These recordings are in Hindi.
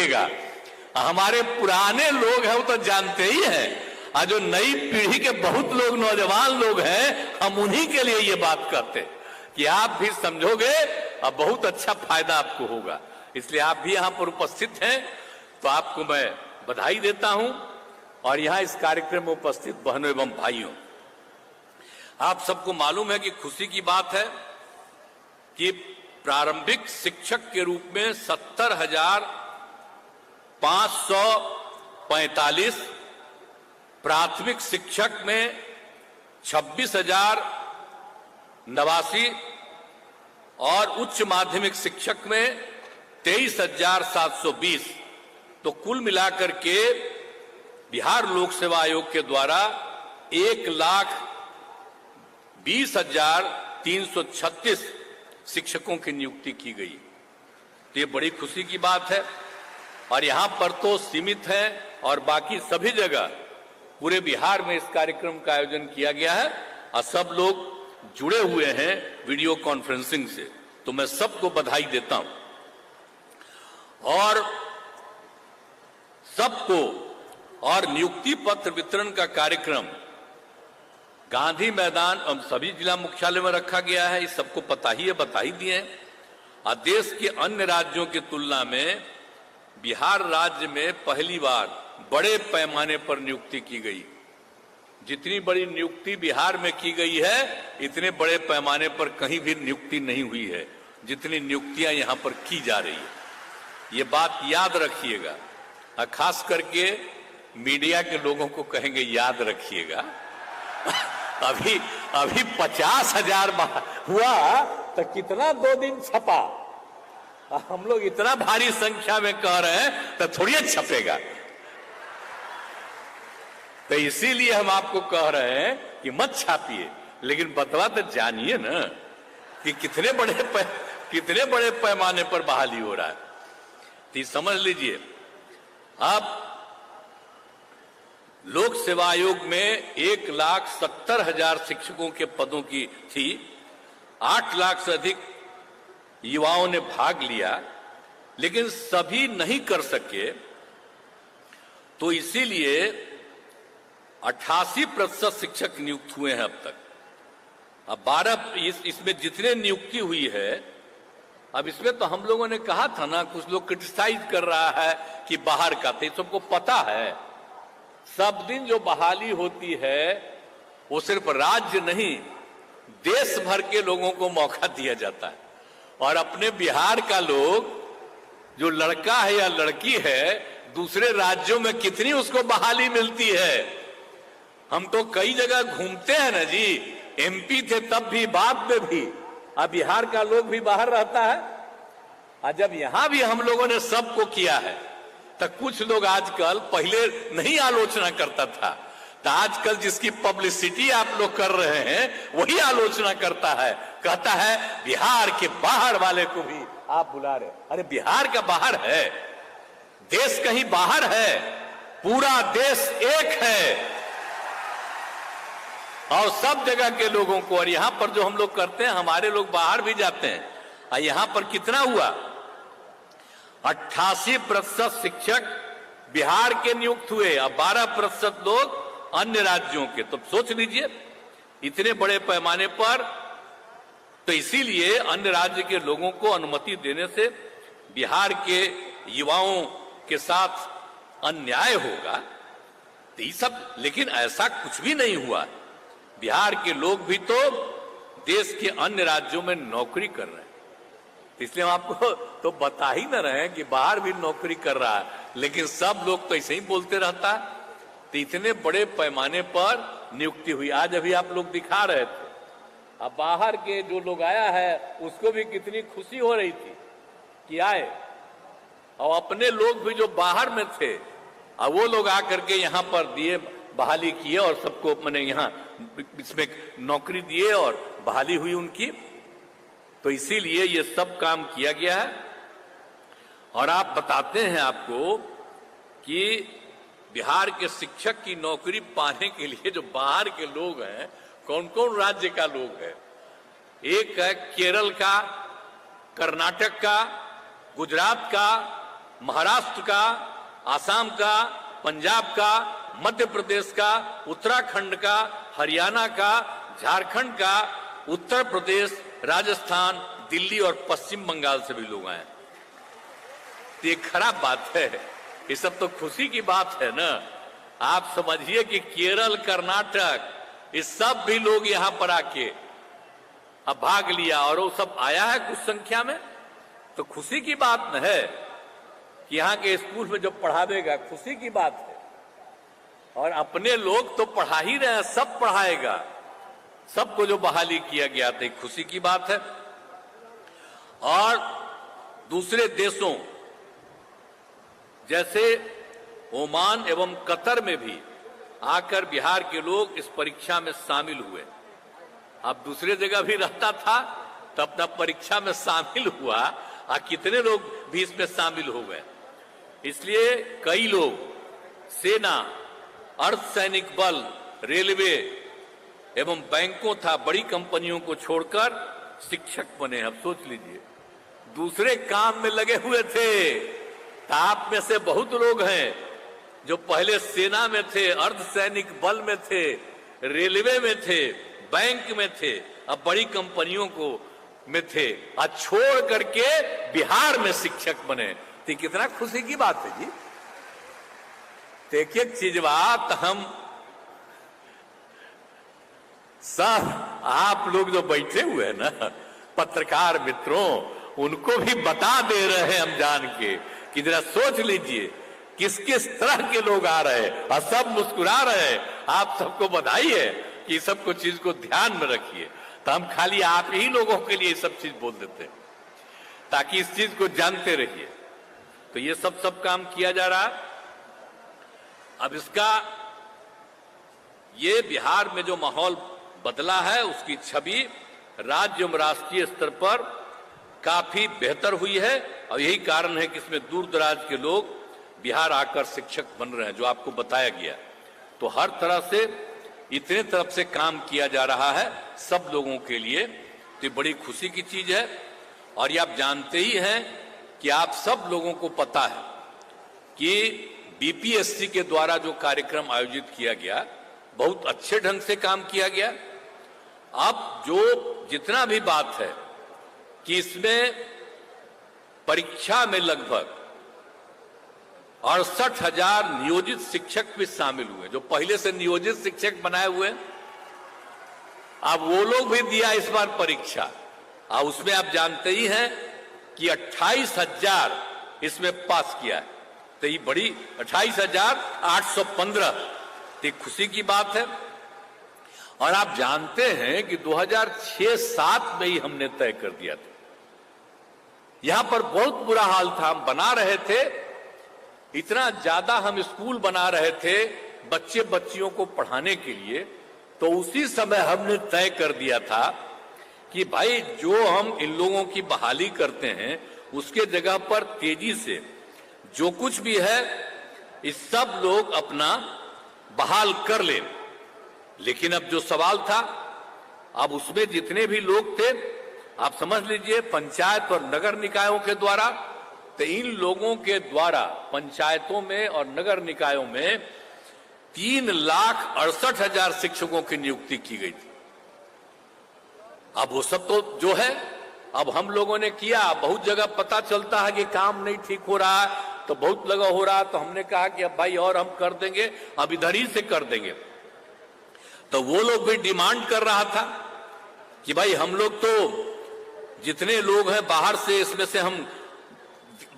भूलिएगा। हमारे पुराने लोग हैं वो तो जानते ही हैं, और जो नई पीढ़ी के बहुत लोग नौजवान लोग हैं, हम उन्हीं के लिए ये बात करते हैं कि आप भी समझोगे और बहुत अच्छा फायदा आपको होगा। इसलिए आप भी यहां पर उपस्थित हैं तो आपको मैं बधाई देता हूं। और यहां इस कार्यक्रम में उपस्थित बहनों एवं भाइयों, आप सबको मालूम है कि खुशी की बात है कि प्रारंभिक शिक्षक के रूप में 70,545, प्राथमिक शिक्षक में 26,089 और उच्च माध्यमिक शिक्षक में 23,720, तो कुल मिलाकर के बिहार लोक सेवा आयोग के द्वारा 1,20,336 शिक्षकों की नियुक्ति की गई। तो ये बड़ी खुशी की बात है। और यहां पर तो सीमित है और बाकी सभी जगह पूरे बिहार में इस कार्यक्रम का आयोजन किया गया है और सब लोग जुड़े हुए हैं वीडियो कॉन्फ्रेंसिंग से, तो मैं सबको बधाई देता हूं। और सबको और नियुक्ति पत्र वितरण का कार्यक्रम गांधी मैदान और सभी जिला मुख्यालय में रखा गया है, इस सबको पता ही है, बता ही दिए हैं। और देश के अन्य राज्यों की तुलना में बिहार राज्य में पहली बार बड़े पैमाने पर नियुक्ति की गई। जितनी बड़ी नियुक्ति बिहार में की गई है, इतने बड़े पैमाने पर कहीं भी नियुक्ति नहीं हुई है जितनी नियुक्तियां यहां पर की जा रही है। ये बात याद रखिएगा, और खास करके मीडिया के लोगों को कहेंगे याद रखिएगा। अभी 50,000 हुआ तो कितना 2 दिन छपा, हम लोग इतना भारी संख्या में कह रहे हैं तो थोड़ी छपेगा। तो इसीलिए हम आपको कह रहे हैं कि मत छापिए, लेकिन बतवा तो जानिए ना कि कितने बड़े पैमाने पर बहाली हो रहा है। तो समझ लीजिए, अब लोक सेवा आयोग में 1,70,000 शिक्षकों के पदों की थी। 8 लाख से अधिक युवाओं ने भाग लिया, लेकिन सभी नहीं कर सके, तो इसीलिए 88% शिक्षक नियुक्त हुए हैं अब तक। अब 12 इसमें जितने नियुक्ति हुई है, अब इसमें तो हम लोगों ने कहा था ना, कुछ लोग क्रिटिसाइज कर रहा है कि बाहर का, तो सबको पता है सब दिन जो बहाली होती है वो सिर्फ राज्य नहीं देश भर के लोगों को मौका दिया जाता है। और अपने बिहार का लोग जो लड़का है या लड़की है, दूसरे राज्यों में कितनी उसको बहाली मिलती है। हम तो कई जगह घूमते हैं ना जी, एमपी थे तब भी, बाद में भी, अब बिहार का लोग भी बाहर रहता है। और जब यहां भी हम लोगों ने सबको किया है, तो कुछ लोग आजकल, पहले नहीं आलोचना करता था, तो आजकल जिसकी पब्लिसिटी आप लोग कर रहे हैं वही आलोचना करता है, कहता है बिहार के बाहर वाले को भी आप बुला रहे। अरे बिहार का बाहर है, देश कहीं बाहर है, पूरा देश एक है और सब जगह के लोगों को। और यहां पर जो हम लोग करते हैं, हमारे लोग बाहर भी जाते हैं, और यहां पर कितना हुआ, 88% शिक्षक बिहार के नियुक्त हुए और 12% लोग अन्य राज्यों के। तो सोच लीजिए इतने बड़े पैमाने पर। तो इसीलिए अन्य राज्य के लोगों को अनुमति देने से बिहार के युवाओं के साथ अन्याय होगा, तो ये सब, लेकिन ऐसा कुछ भी नहीं हुआ। बिहार के लोग भी तो देश के अन्य राज्यों में नौकरी कर रहे हैं, इसलिए हम आपको तो बता ही न रहे हैं कि बाहर भी नौकरी कर रहा है, लेकिन सब लोग तो ऐसे ही बोलते रहता है। तो इतने बड़े पैमाने पर नियुक्ति हुई। आज अभी आप लोग दिखा रहे थे, अब बाहर के जो लोग आया है उसको भी कितनी खुशी हो रही थी कि आए, और अपने लोग भी जो बाहर में थे और वो लोग आकर के यहाँ पर दिए, बहाली किए और सबको मैंने यहाँ इसमें नौकरी दिए और बहाली हुई उनकी। तो इसीलिए ये सब काम किया गया है। और आप बताते हैं आपको कि बिहार के शिक्षक की नौकरी पाने के लिए जो बाहर के लोग हैं, कौन कौन राज्य का लोग है। एक है केरल का, कर्नाटक का, गुजरात का, महाराष्ट्र का, आसाम का, पंजाब का, मध्य प्रदेश का, उत्तराखंड का, हरियाणा का, झारखंड का, उत्तर प्रदेश, राजस्थान, दिल्ली और पश्चिम बंगाल से भी लोग आए। ये खराब बात है, ये सब तो खुशी की बात है ना। आप समझिए कि केरल, कर्नाटक, ये सब भी लोग यहां पर आके अब भाग लिया और वो सब आया है कुछ संख्या में, तो खुशी की बात न है कि यहाँ के स्कूल में जो पढ़ावेगा, खुशी की बात है। और अपने लोग तो पढ़ा ही रहे हैं, सब पढ़ाएगा, सबको जो बहाली किया गया था, खुशी की बात है। और दूसरे देशों जैसे ओमान एवं कतर में भी आकर बिहार के लोग इस परीक्षा में शामिल हुए। अब दूसरे जगह भी रहता था तो अपना परीक्षा में शामिल हुआ, और कितने लोग भी इसमें शामिल हो गए। इसलिए कई लोग सेना, अर्धसैनिक बल, रेलवे एवं बैंकों था बड़ी कंपनियों को छोड़कर शिक्षक बने। अब सोच लीजिए, दूसरे काम में लगे हुए थे। आप में से बहुत लोग हैं जो पहले सेना में थे, अर्धसैनिक बल में थे, रेलवे में थे, बैंक में थे, अब बड़ी कंपनियों को में थे, आज छोड़ करके बिहार में शिक्षक बने। तो कितना खुशी की बात है जी। एक एक चीज बात हम सब आप लोग जो बैठे हुए हैं ना, पत्रकार मित्रों, उनको भी बता दे रहे हैं हम जान के कि जरा सोच लीजिए किस किस तरह के लोग आ रहे हैं, और सब मुस्कुरा रहे हैं। आप सबको बधाई है कि सबको चीज को ध्यान में रखिए। तो हम खाली आप ही लोगों के लिए सब चीज बोल देते हैं ताकि इस चीज को जानते रहिए। तो ये सब काम किया जा रहा है। अब इसका ये बिहार में जो माहौल बदला है, उसकी छवि राज्य एवं राष्ट्रीय स्तर पर काफी बेहतर हुई है, और यही कारण है कि इसमें दूर दराज के लोग बिहार आकर शिक्षक बन रहे हैं, जो आपको बताया गया। तो हर तरह से इतने तरफ से काम किया जा रहा है सब लोगों के लिए, तो ये बड़ी खुशी की चीज है। और ये आप जानते ही हैं कि आप सब लोगों को पता है कि बीपीएससी के द्वारा जो कार्यक्रम आयोजित किया गया, बहुत अच्छे ढंग से काम किया गया। अब जो जितना भी बात है कि इसमें परीक्षा में लगभग 68,000 नियोजित शिक्षक भी शामिल हुए, जो पहले से नियोजित शिक्षक बनाए हुए। अब वो लोग भी दिया इस बार परीक्षा, और उसमें आप जानते ही हैं कि 28,000 इसमें पास किया है। तो ये बड़ी 28,815 तो खुशी की बात है। और आप जानते हैं कि 2006-07 में ही हमने तय कर दिया था। यहां पर बहुत बुरा हाल था, हम बना रहे थे, इतना ज्यादा हम स्कूल बना रहे थे बच्चे बच्चियों को पढ़ाने के लिए। तो उसी समय हमने तय कर दिया था कि भाई जो हम इन लोगों की बहाली करते हैं, उसके जगह पर तेजी से जो कुछ भी है इस सब लोग अपना बहाल कर ले। लेकिन अब जो सवाल था, अब उसमें जितने भी लोग थे, आप समझ लीजिए पंचायत और नगर निकायों के द्वारा, तो इन लोगों के द्वारा पंचायतों में और नगर निकायों में 3,68,000 शिक्षकों की नियुक्ति की गई थी। अब वो सब तो जो है अब हम लोगों ने किया। बहुत जगह पता चलता है कि काम नहीं ठीक हो रहा है, तो बहुत जगह हो रहा, तो हमने कहा कि अब भाई और हम कर देंगे, अब इधर ही से कर देंगे। तो वो लोग भी डिमांड कर रहा था कि भाई हम लोग तो जितने लोग हैं बाहर से, इसमें से हम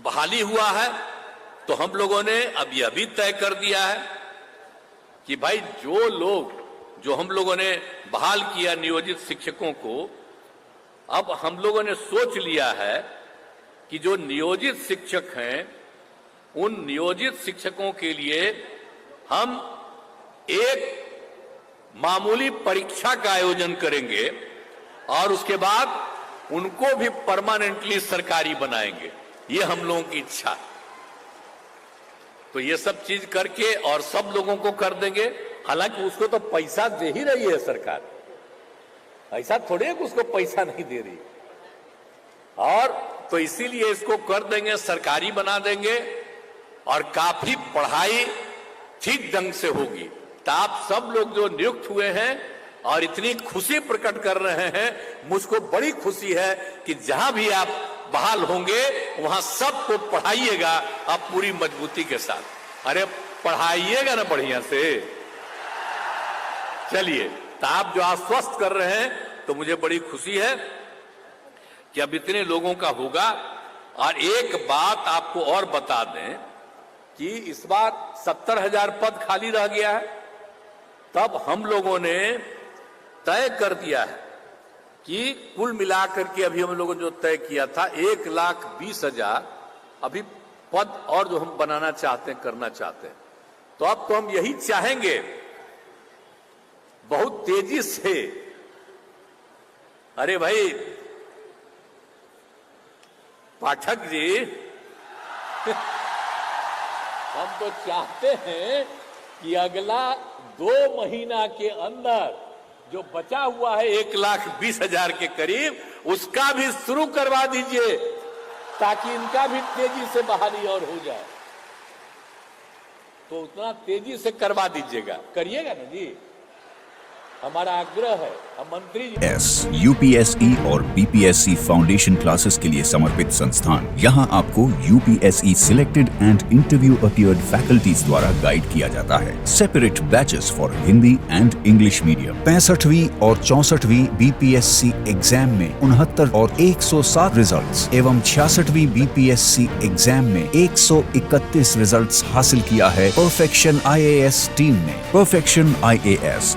बहाली हुआ है, तो हम लोगों ने अब यह भी तय कर दिया है कि भाई जो लोग जो हम लोगों ने बहाल किया नियोजित शिक्षकों को, अब हम लोगों ने सोच लिया है कि जो नियोजित शिक्षक हैं, उन नियोजित शिक्षकों के लिए हम एक मामूली परीक्षा का आयोजन करेंगे और उसके बाद उनको भी परमानेंटली सरकारी बनाएंगे। ये हम लोगों की इच्छा। तो ये सब चीज करके और सब लोगों को कर देंगे। हालांकि उसको तो पैसा दे ही रही है सरकार, ऐसा थोड़े है कि उसको पैसा नहीं दे रही। और तो इसीलिए इसको कर देंगे, सरकारी बना देंगे और काफी पढ़ाई ठीक ढंग से होगी। तो आप सब लोग जो नियुक्त हुए हैं और इतनी खुशी प्रकट कर रहे हैं, मुझको बड़ी खुशी है कि जहां भी आप बहाल होंगे वहां सबको पढ़ाइएगा आप पूरी मजबूती के साथ। अरे पढ़ाइएगा ना बढ़िया से। चलिए, तो आप जो आश्वस्त कर रहे हैं तो मुझे बड़ी खुशी है कि अब इतने लोगों का होगा। और एक बात आपको और बता दें कि इस बार 70,000 पद खाली रह गया है। तब हम लोगों ने तय कर दिया है कि कुल मिलाकर के अभी हम लोगों ने जो तय किया था 1,20,000 अभी पद और जो हम बनाना चाहते हैं, करना चाहते हैं। तो अब तो हम यही चाहेंगे बहुत तेजी से। अरे भाई पाठक जी हम तो चाहते हैं कि अगला 2 महीना के अंदर जो बचा हुआ है 1,20,000 के करीब, उसका भी शुरू करवा दीजिए ताकि इनका भी तेजी से बहाली और हो जाए। तो उतना तेजी से करवा दीजिएगा, करिएगा ना जी, हमारा आग्रह है। हम मंत्री जी यूपीएसई और बीपीएससी फाउंडेशन क्लासेस के लिए समर्पित संस्थान। यहाँ आपको UPSE selected and interview appeared faculties द्वारा गाइड किया जाता है। Separate batches for Hindi and English medium. 65वीं और 64वीं बीपीएससी एग्जाम में 69 और 107 रिजल्ट्स एवं 66वीं बीपीएससी एग्जाम में 131 रिजल्ट्स हासिल किया है परफेक्शन आईएएस टीम ने। Perfection IAS